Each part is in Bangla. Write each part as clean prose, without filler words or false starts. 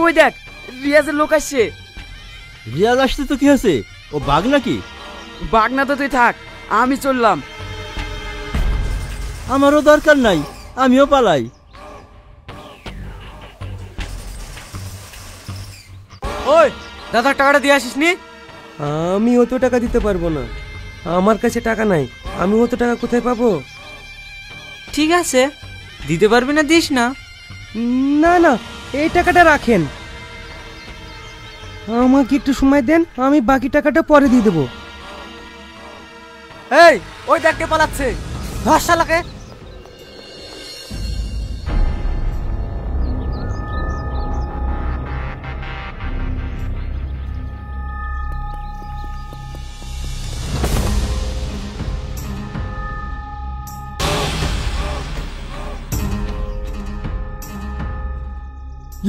ওই দেখ রিয়াজের লোক আসছে। রিয়াজ আসতে তো কি হয়েছে, ও বাঘ নাকি? বাঘ না তো তুই থাক, আমি চললাম। আমারও দরকার নাই, আমিও পালাই। ওই দাদা টাকাটা দিয়ে আসিস নি? আমি অত টাকা দিতে পারবো না, আমার কাছে টাকা নাই। আমি অত টাকা কোথায় পাবো? ঠিক আছে, দিতে পারবি না, দিস না। না না, এই টাকাটা রাখেন, আমাকে একটু সময় দেন, আমি বাকি টাকাটা পরে দিয়ে দেবো। এই ওই দেখ কে পালাচ্ছে, ধর শালাকে।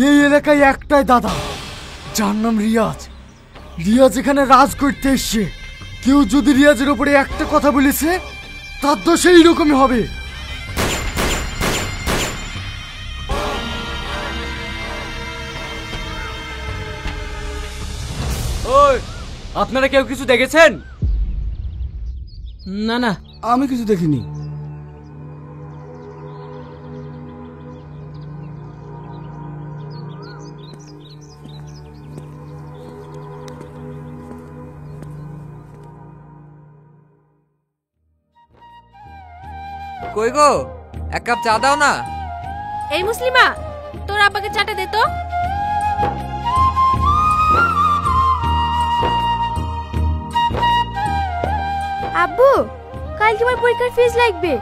এই এলাকায় একটাই দাদা, যার নাম রিয়াজ। রিয়াজ এখানে রাজ করতে এসছে। কেউ যদি রিয়াজের উপরে একটা কথা বলেছে, তার তো সেই রকমই হবে। ওই আপনারা কেউ কিছু দেখেছেন? না না, আমি কিছু দেখিনি। কই গো, এক কাপ চা দাও না। এই মুসলিমা, তোর আব্বাকে চাটা দে তো। আব্বু, কাল তোমার পরীক্ষার ফিস লাগবে।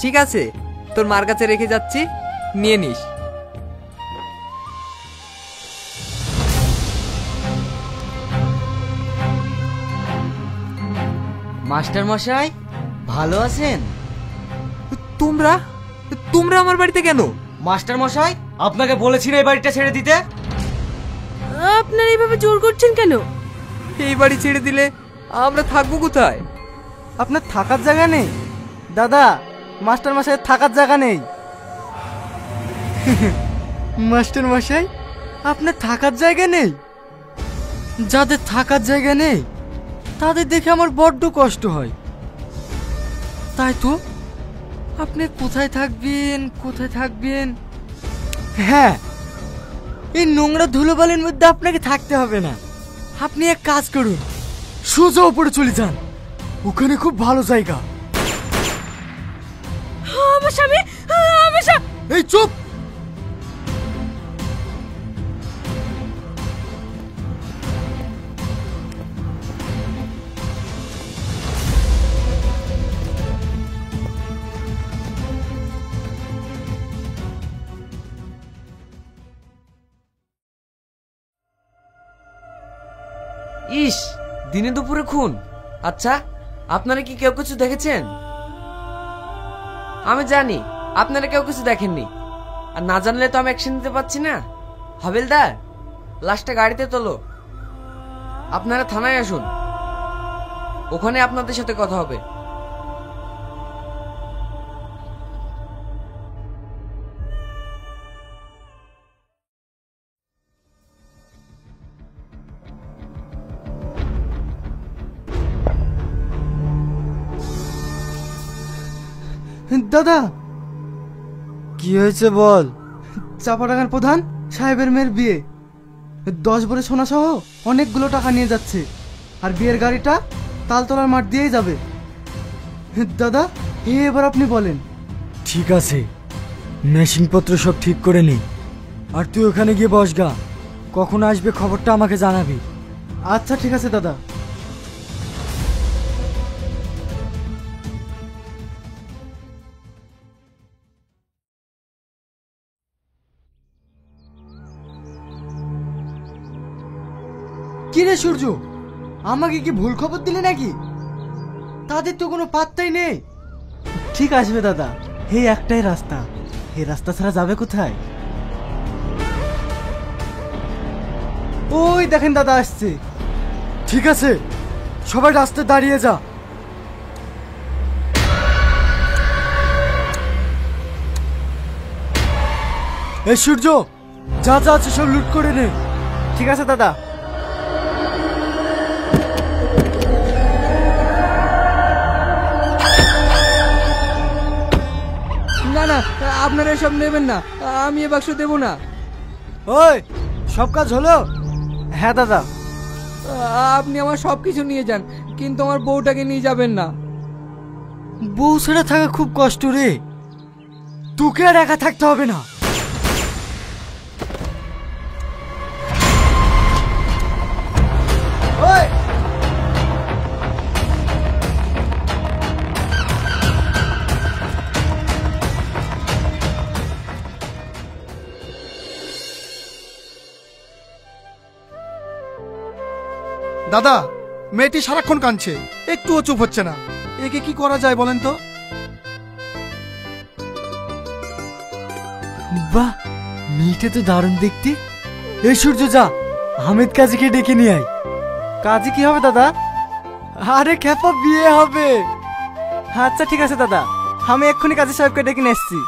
ঠিক আছে, তোর মার কাছে রেখে যাচ্ছি, নিয়ে নিস। মাস্টার মশাই ভালো আছেন? তোমরা তোমরা আমার বাড়িতে কেন? মাস্টার মশাই আপনাকে বলেছি না এই বাড়িটা ছেড়ে দিতে। আপনারা এইভাবে জোর করছেন কেন? এই বাড়ি ছেড়ে দিলে আমরা থাকবো কোথায়? আপনার থাকার জায়গা নেই দাদা, মাস্টার মশাই থাকার জায়গা নেই। মাস্টার মশাই, আপনার থাকার জায়গা নেই? যাদের থাকার জায়গা নেই তাদের দেখে আমার বড্ড কষ্ট হয়। তাই তো, আপনি কোথায় থাকবেন, কোথায় থাকবেন? হ্যাঁ, এই নোংরা ধুলোবালির মধ্যে আপনাকে থাকতে হবে না। আপনি এক কাজ করুন, সোজা উপরে চলে যান, ওখানে খুব ভালো জায়গা। আমার স্বামী, আমার স্বামী। এই চুপ! ইস, দিনে দুপুরে খুন। আচ্ছা, আপনারা কি কেউ কিছু দেখেছেন? আমি জানি আপনারা কেউ কিছু দেখেননি, আর না জানলে তো আমি অ্যাকশন নিতে পারছি না। হাবিলদার, লাশটা গাড়িতে তোলো, আপনারা থানায় আসুন, ওখানে আপনাদের সাথে কথা হবে। দাদা, কি হয়েছে বল? চাপাডাঙ্গার প্রধান সাহেবের মেয়ের বিয়ে, 10 ভরি সোনা সহ অনেকগুলো টাকা নিয়ে যাচ্ছে, আর বিয়ের গাড়িটা তালতলার মাঠ দিয়েই যাবে। দাদা, এবার আপনি বলেন। ঠিক আছে, মেশিনপত্র সব ঠিক করে নি, আর তুই ওখানে গিয়ে বসগা। কখন আসবে খবরটা আমাকে জানাবি। আচ্ছা ঠিক আছে দাদা। কি রে সূর্য, আমাকে কি ভুল খবর দিলে নাকি? তাদের তো কোনো পাত্তাই নেই। ঠিক আসবে দাদা, এই একটাই রাস্তা, এই রাস্তা ছাড়া যাবে কোথায়? ওই দেখেন দাদা আসছে। ঠিক আছে, সবাই রাস্তায় দাঁড়িয়ে যা। এই সূর্য, যা যা আছে সব লুট করে নে। ঠিক আছে দাদা। না না, আপনারা এসব নেবেন না, আমি এ বাক্স দেবো না। ওই সব কাজ হলো? হ্যাঁ দাদা। আপনি আমার সব কিছু নিয়ে যান, কিন্তু আমার বউটাকে নিয়ে যাবেন না। বউ ছেড়ে থাকা খুব কষ্ট রে, তোকে আর একা থাকতে হবে না। ওই দাদা, মেয়েটি সারাক্ষণ কাঁদছে, একটুও চুপ হচ্ছে না। একে কি করা যায় বলেন তো? বাহ, মেয়েটা তো দারুণ দেখতে। এই সূর্য, যা হামিদ কাজীকে ডেকে নিয়ে আয়। কাজে কি হবে দাদা? আরে খেপা, বিয়ে হবে। আচ্ছা ঠিক আছে দাদা, আমি এক্ষুনি কাজী সাহেবকে ডেকে নিয়ে এসছি।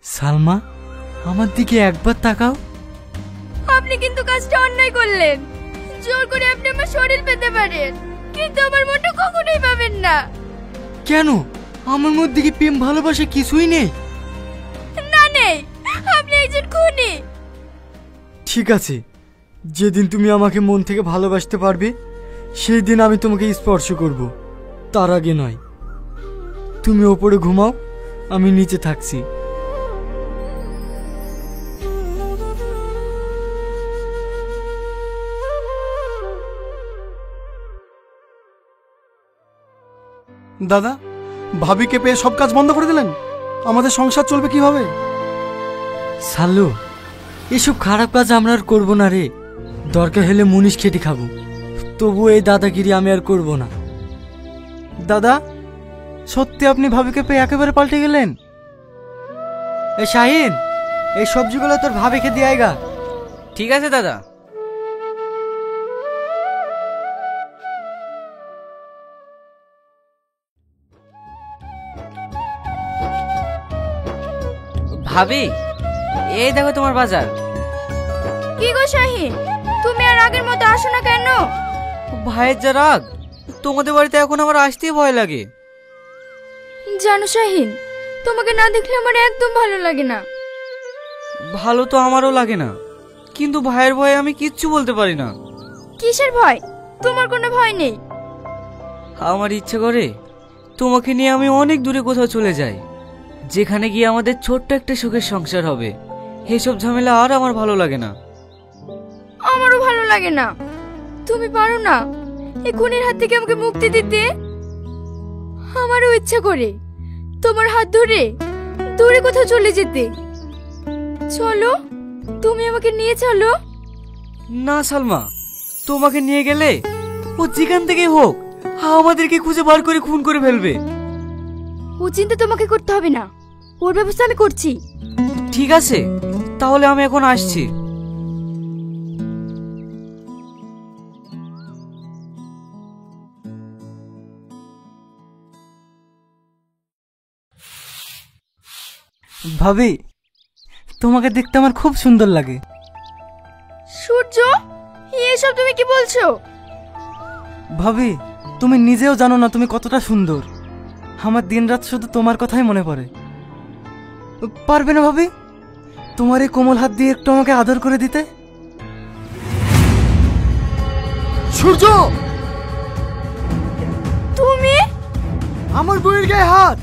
সালমা, আমার দিকে একবার তাকাও। আপনি কিন্তু কাজটা অন্যায় করলেন। জোর করে আপনি আমার শরীর পেতে পারেন, কিন্তু আমার মনটা কখনোই পাবেন না। কেন, আমার মধ্যে কি প্রেম ভালোবাসা কিছুই নেই? না নেই, আপনি একজন খুনি। ঠিক আছে, যেদিন তুমি আমাকে মন থেকে ভালোবাসতে পারবে সেই দিন আমি তোমাকে স্পর্শ করব, তার আগে নয়। তুমি ওপরে ঘুমাও, আমি নিচে থাকছি। দাদা, ভাবিকে পেয়ে সব কাজ বন্ধ করে দিলেন, আমাদের সংসার চলবে কিভাবে? সালু, এসব খারাপ কাজ আমরা আর করবো না রে। দরকার হলে মুনিশ খেটে খাবো, তবু এই দাদাগিরি আমি আর করব না। দাদা, সত্যি আপনি ভাবিকে পেয়ে একেবারে পাল্টে গেলেন? এ শাহিন, এই সবজিগুলো তোর ভাবিকে দিয়ে আয়গা। ঠিক আছে দাদা। ভাবি, এই দেখো তোমার বাজার। কি গো শাহিন, তুমি আর আগের মতো আসো না কেন? ভাইয়ের যা রাগ, তোমাদের বাড়িতে এখন আমার আসতেই ভয় লাগে। জানো শাহিন, তোমাকে না দেখলে আমার একদম ভালো লাগে না। ভালো তো আমারও লাগে না, কিন্তু ভাইয়ের ভয়ে আমি কিচ্ছু বলতে পারি না। কিসের ভয়? তোমার কোনো ভয় নেই। আমার ইচ্ছে করে তোমাকে নিয়ে আমি অনেক দূরে কোথাও চলে যাই, যেখানে গিয়ে আমাদের ছোট্ট একটা সুখের সংসার হবে। এসব ঝামেলা আর আমার ভালো লাগে না। আমারও ভালো লাগে না। তুমি পারো না এই খুনির হাত থেকে আমাকে মুক্তি দিতে? আমারও ইচ্ছা করে তোমার হাত ধরে দূরে কোথাও চলে যেতে। চলো, তুমি আমাকে নিয়ে চলো। না সালমা, তোমাকে নিয়ে গেলে ও যেখান থেকে হোক আমাদেরকে খুঁজে বার করে খুন করে ফেলবে। ও চিন্তা তোমাকে করতে হবে না, ওর ব্যবস্থা আমি করছি। ঠিক আছে, তাহলে আমি এখন আসছি। ভাবি, তোমাকে দেখতে আমার খুব সুন্দর লাগে। সূর্য, এসব তুমি কি বলছো? ভাবি, তুমি নিজেও জানো না তুমি কতটা সুন্দর। আমার দিনরাত শুধু তোমার কথাই মনে পড়ে। পারবে না ভাবি, তোমার এই কোমল হাত দিয়ে একটু আমাকে আদর করে দিতে? সূর্য, তুমি আমার বউয়ের গায়ে হাত।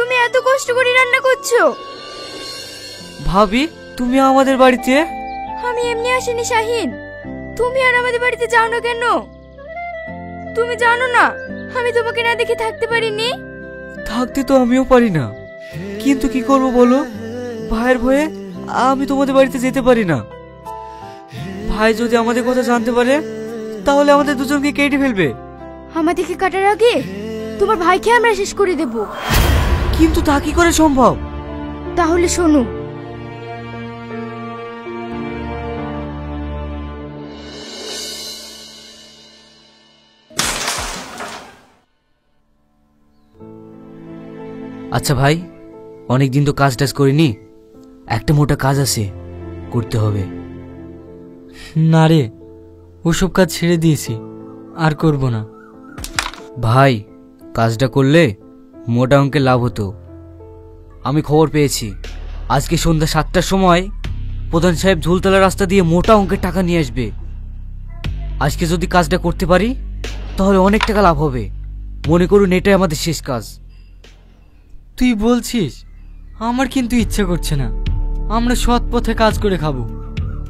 তুমি এত কষ্ট করে রান্না করছো? ভাবি তুমি আমাদের বাড়িতে? আমি এমনি আসিনি শাহিন, তুমি আর আমাদের বাড়িতে যাও না কেন? তুমি জানো না আমি তোমাকে না দেখে থাকতে পারিনি। থাকতে তো আমিও পারি না, কিন্তু কি করব বলো, ভাইয়ের ভয়ে আমি তোমাদের বাড়িতে যেতে পারি না। ভাই যদি আমাদের কথা জানতে পারে তাহলে আমাদের দুজনকে কেটে ফেলবে। আমাদেরকে কাটার আগে তোমার ভাইকে আমরা শেষ করে দেব। কিন্তু তা কি করে সম্ভব? তাহলে শোনো, আচ্ছা ভাই, অনেক দিন তো কাজ টাজ করিনি, একটা মোটা কাজ আছে, করতে হবে। না রে, ওসব কাজ ছেড়ে দিয়েছি, আর করব না। ভাই কাজটা করলে মোটা অঙ্কের লাভ হতো। আমি খবর পেয়েছি আজকে সন্ধ্যা 7টার সময় প্রধান সাহেব ঝুলতলা রাস্তা দিয়ে মোটা অঙ্কের টাকা নিয়ে আসবে। আজকে যদি কাজটা করতে পারি তাহলে অনেক টাকা লাভ হবে। মনে করুন এটাই আমাদের শেষ কাজ। তুই বলছিস? আমার কিন্তু ইচ্ছে করছে না। আমরা সৎ পথে কাজ করে খাবো,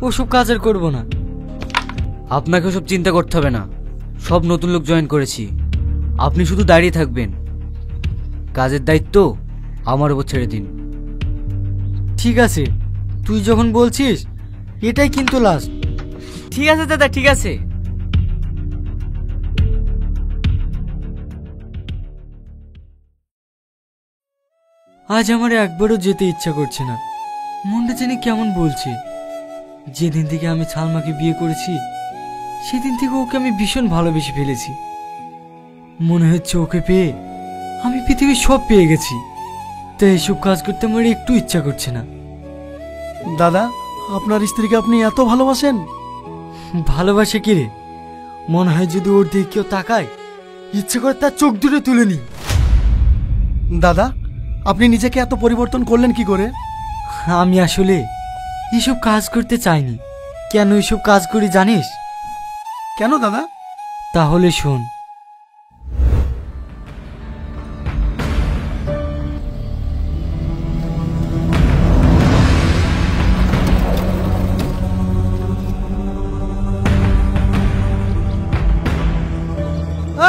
ওসব কাজ আর করবো না। আপনাকে ওসব চিন্তা করতে হবে না, সব নতুন লোক জয়েন করেছি, আপনি শুধু দাঁড়িয়ে থাকবেন। কাজের দায়িত্ব আমার উপর ছেড়ে দিন। ঠিক আছে, তুই যখন বলছিস এটাই কিন্তু লাস্ট। ঠিক আছে দাদা, ঠিক আছে। আজ আমার একবারও যেতে ইচ্ছা করছে না, মনটা জানি কেমন বলছে। যেদিন থেকে আমি সালমাকে বিয়ে করেছি সেদিন থেকে ওকে আমি ভীষণ ভালোবেসে ফেলেছি। মনে হচ্ছে ওকে পেয়ে আমি পৃথিবীর সব পেয়ে গেছি, তাই এসব কাজ করতে আমার একটু ইচ্ছা করছে না। দাদা, আপনার স্ত্রীকে আপনি এত ভালোবাসেন? ভালোবাসে কি রে? মনে হয় যদি ওর দিকে কেউ তাকায় ইচ্ছে করে তার চোখ দুটো তুলে নি। দাদা, আপনি নিজেকে এত পরিবর্তন করলেন কি করে? আমি আসলে এসব কাজ করতে চাইনি। কেন এসব কাজ করি জানিস? কেন দাদা? তাহলে শোন।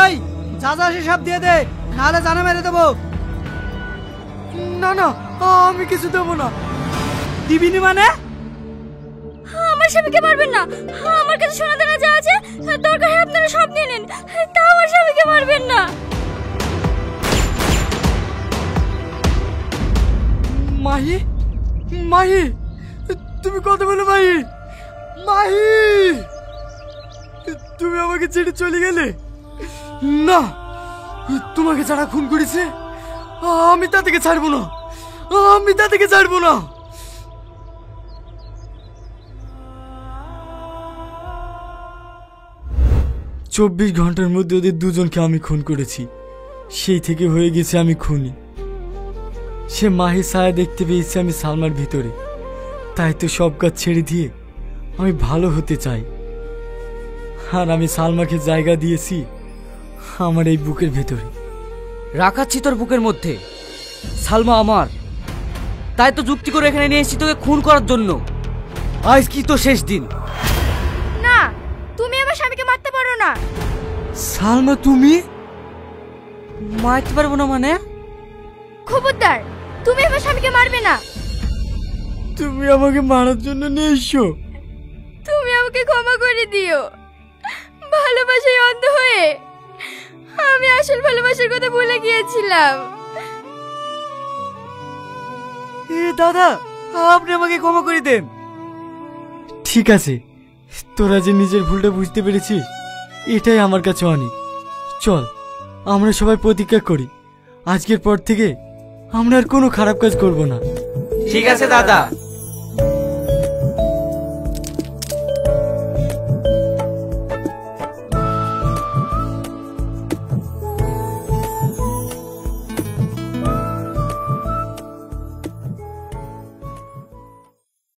এই যা যা সব দিয়ে দে, নাহলে জানা মেরে দেবো। না না, আমি কিছু দেবো না। দিবিনি মানে? আমার স্বামীকে মারবেন না। আমার কাছে সোনা দানা যা আছে দরকার হয় আপনারা সব নিয়ে নিন, তাও আমার স্বামীকে মারবেন না। মাহি, মাহি, তুমি কথা বলো মাহি। মাহি, তুমি আমাকে ছেড়ে চলে গেলে। না, তোমাকে যারা খুন করেছে আমি তা থেকে ছাড়বো না, আমি তা থেকে ছাড়বো না। 24 ঘন্টার মধ্যে ওদের দুজনকে আমি খুন করেছি। সেই থেকে হয়ে গেছে আমি খুনি। সে মাহি ছায়া দেখতে পেয়েছে আমি সালমার ভিতরে, তাই তো সব কাজ ছেড়ে দিয়ে আমি ভালো হতে চাই। আর আমি সালমাকে জায়গা দিয়েছি আমার এই বুকের ভেতরে। রাখাচ্ছি তোর বুকের মধ্যে। সালমা আমার, তাই তো যুক্তি করে এখানে নিয়ে এসেছি তোকে খুন করার জন্য। আজ কি তো শেষ দিন। না, তুমি আমার স্বামীকে মারতে পারো না। সালমা তুমি? মারতে পারবো না মানে? খবরদার, তুমি আমার স্বামীকে মারবে না। তুমি আমাকে মারার জন্য নিয়ে এসো। তুমি আমাকে ক্ষমা করে দিও। ভালোবাসায় অন্ধ হয়ে আমি আসল ভালোবাসার কথা ভুলে গিয়েছিলাম। দাদা, আপনি আমাকে ক্ষমা করে দেন। ঠিক আছে, তোরা যে নিজের ভুলটা বুঝতে পেরেছিস এটাই আমার কাছে অনেক। চল আমরা সবাই প্রতিজ্ঞা করি আজকের পর থেকে আমরা আর কোনো খারাপ কাজ করব না। ঠিক আছে দাদা।